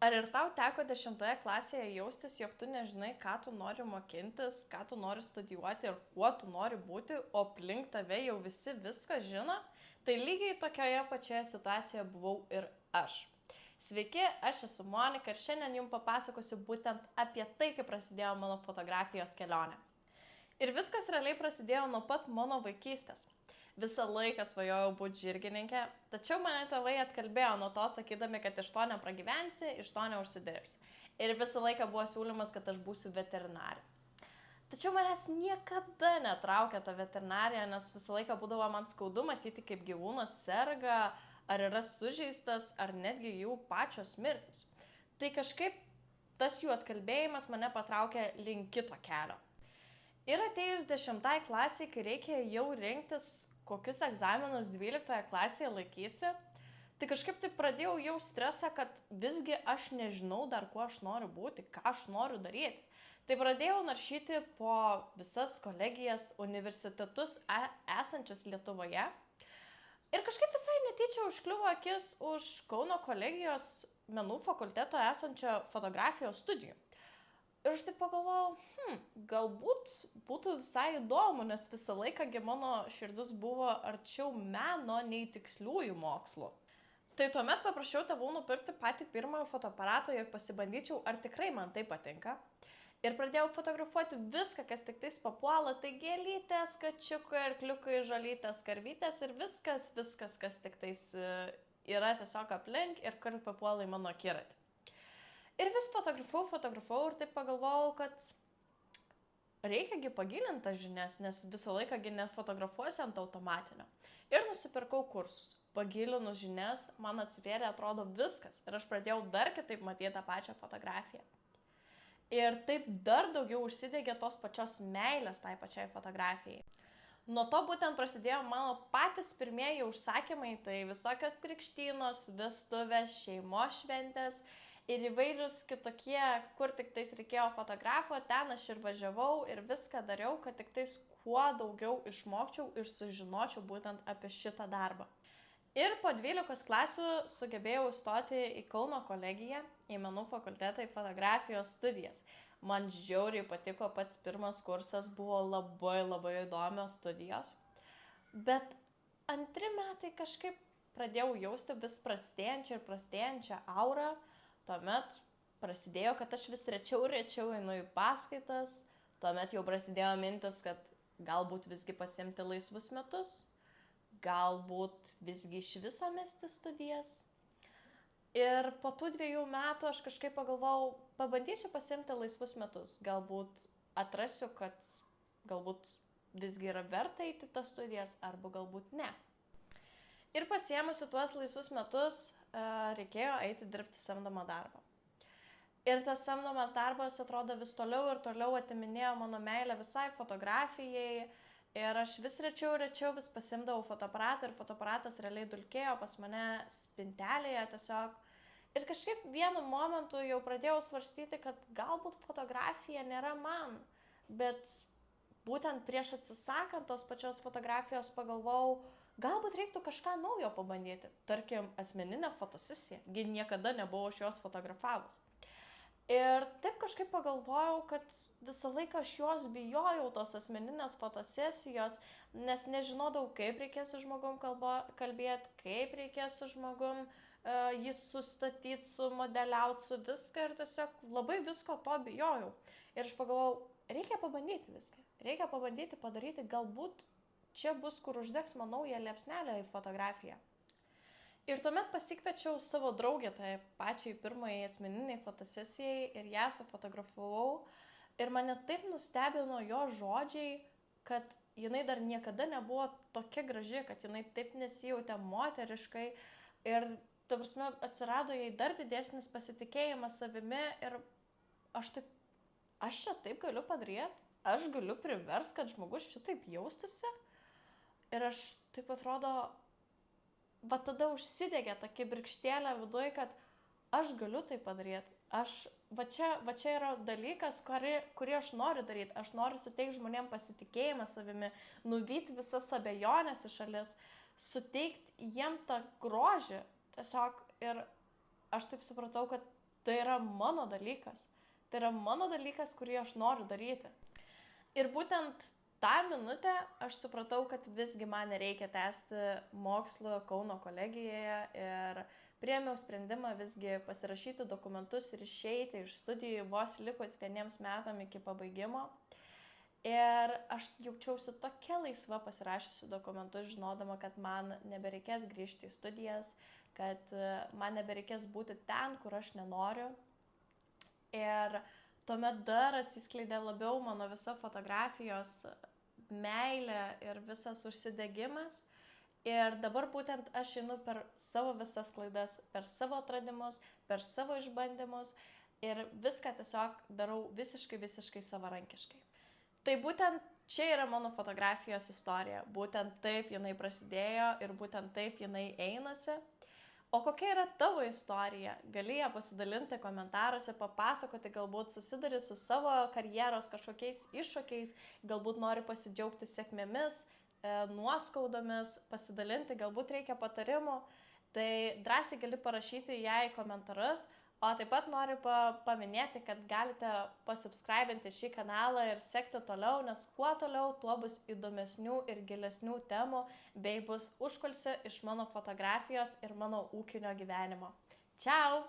Ar ir tau teko 10 klasėje jaustis, jog tu nežinai, ką tu nori mokintis, ką tu nori studijuoti ir kuo tu nori būti, o aplink tave jau visi viską žino? Tai lygiai tokioje pačioje situacijoje buvau ir aš. Sveiki, aš esu Monika ir šiandien jums papasakosiu būtent apie tai, kaip prasidėjo mano fotografijos kelionė. Ir viskas realiai prasidėjo nuo pat mano vaikystės. Visą laiką svajojau būti žirgininkė, tačiau mane tėvai atkalbėjo nuo to, sakydami, kad iš to nepragyvensi, iš to neužsidirbsi. Ir visą laiką buvo siūlymas, kad aš būsiu veterinarė. Tačiau manęs niekada netraukė ta veterinarija, nes visą laiką būdavo man skaudu matyti, kaip gyvūnas serga, ar yra sužeistas, ar netgi jų pačios mirtis. Tai kažkaip tas jų atkalbėjimas mane patraukė link kito kelio. Ir atėjus 10 klasiai, kai reikia jau rinktis, kokius egzaminus 12 klasėje laikysi, tai kažkaip tai pradėjau jau stresą, kad visgi aš nežinau dar, kuo aš noriu būti, ką aš noriu daryti. Tai pradėjau naršyti po visas kolegijas, universitetus esančius Lietuvoje. Ir kažkaip visai netyčia užkliuvo akis už Kauno kolegijos menų fakulteto esančio fotografijos studijų. Ir aš taip pagalvojau, galbūt būtų visai įdomu, nes visą laiką mano širdis buvo arčiau meno nei tiksliųjų mokslų. Tai tuomet paprašiau tėvų nupirkti patį pirmąjį fotoaparatą ir pasibandyčiau, ar tikrai man tai patinka. Ir pradėjau fotografuoti viską, kas tik tais papuola, tai gėlytės, kačiukai, arkliukai, žolytės, karvytės ir viskas, kas tik tais yra tiesiog aplink ir kur papuola į mano akiratį. Ir vis fotografavau ir taip pagalvojau, kad reikiagi pagilinti tas žinias, nes visą laiką nefotografuosi ant automatinio. Ir nusipirkau kursus. Pagilinus žinias, man atsivėrė, atrodo, viskas. Ir aš pradėjau dar kitaip matyti tą pačią fotografiją. Ir taip dar daugiau užsidegė tos pačios meilės tai pačiai fotografijai. Nuo to būtent prasidėjo mano patys pirmieji užsakymai, tai visokios krikštynos, vestuvės, šeimos šventės ir įvairius kitokie, kur tik tais reikėjo fotografo, ten aš ir važiavau ir viską dariau, kad tik tais kuo daugiau išmokčiau ir sužinočiau būtent apie šitą darbą. Ir po 12 klasių sugebėjau stoti į Kauno kolegiją, į menų fakultetą, į fotografijos studijas. Man žiauriai patiko pats pirmas kursas, buvo labai įdomios studijos. Bet 2 metai kažkaip pradėjau jausti vis prastėjančią aurą. Tuomet prasidėjo, kad aš vis rečiau einu į paskaitas. Tuomet jau prasidėjo mintis, kad galbūt visgi pasiimti laisvus metus. Galbūt visgi iš viso mesti studijas. Ir po tų 2 metų aš kažkaip pagalvojau, pabandysiu pasiimti laisvus metus. Galbūt atrasiu, kad galbūt visgi yra verta eiti tas studijas, arba galbūt ne. Ir pasiėmusi tuos laisvus metus, reikėjo eiti dirbti samdomą darbą. Ir tas samdomas darbas, atrodo, vis toliau ir toliau atiminėjo mano meilę visai fotografijai. Ir aš vis rečiau vis pasimdavau fotoaparatą ir fotoaparatas realiai dulkėjo pas mane spintelėje tiesiog. Ir kažkaip vienu momentu jau pradėjau svarstyti, kad galbūt fotografija nėra man. Bet būtent prieš atsisakant tos pačios fotografijos pagalvojau, galbūt reiktų kažką naujo pabandyti. Tarkim, asmeninę fotosesiją. Gi niekada nebuvau šios fotografavus. Ir taip kažkaip pagalvojau, kad visą laiką aš jos bijojau, tos asmeninės fotosesijos, nes nežinodavau, kaip reikės su žmogum kalbėti, kaip reikės su žmogum jį sustatyti, sumodeliauti, su viską ir tiesiog labai visko to bijojau. Ir aš pagalvojau, reikia pabandyti viską, reikia pabandyti padaryti, galbūt čia bus, kur uždegs man naują liepsnelę į fotografiją. Ir tuomet pasikviečiau savo draugę, tai pačiai pirmai asmeniniai fotosesijai ir ją sufotografavau. Ir mane taip nustebino jo žodžiai, kad jinai dar niekada nebuvo tokia graži, kad jinai taip nesijautė moteriškai. Ir, ta prasme, atsirado jai dar didesnis pasitikėjimas savimi ir aš čia taip galiu padaryti, aš galiu privers, kad žmogus šitaip jaustųsi. Ir aš taip atrodo, va tada užsidegė ta kibirkštėlė viduje, kad aš galiu tai padaryti. Va čia yra dalykas, kurį aš noriu daryti. Aš noriu suteikti žmonėms pasitikėjimą savimi, nuvyti visas abejonės į šalis, suteikti jiem tą grožį. Tiesiog ir aš taip supratau, kad Tai yra mano dalykas. Tai yra mano dalykas, kurį aš noriu daryti. Ir būtent tą minutę aš supratau, kad visgi man nereikia tęsti mokslo Kauno kolegijoje ir priėmiau sprendimą visgi pasirašyti dokumentus ir išeiti iš studijų vos likus 1 metam iki pabaigimo. Ir aš jaučiausi tokia laisva pasirašysiu dokumentus, žinodama, kad man nebereikės grįžti į studijas, kad man nebereikės būti ten, kur aš nenoriu. Ir tuomet dar atsiskleidė labiau mano visa fotografijos meilė ir visas užsidegimas. Ir dabar būtent aš einu per savo visas klaidas, per savo atradimus, per savo išbandymus ir viską tiesiog darau visiškai savarankiškai. Tai būtent čia yra mano fotografijos istorija. Būtent taip jinai prasidėjo ir būtent taip jinai einasi. O kokia yra tavo istorija? Gali ją pasidalinti komentaruose, papasakoti, galbūt susiduri su savo karjeros kažkokiais iššūkiais, galbūt nori pasidžiaugti sėkmėmis, nuoskaudomis, pasidalinti, galbūt reikia patarimų. Tai drąsiai gali parašyti ją į komentarus. O taip pat noriu paminėti, kad galite pasubscribinti šį kanalą ir sekti toliau, nes kuo toliau, tuo bus įdomesnių ir gilesnių temų, bei bus užkulisių iš mano fotografijos ir mano ūkinio gyvenimo. Čiau!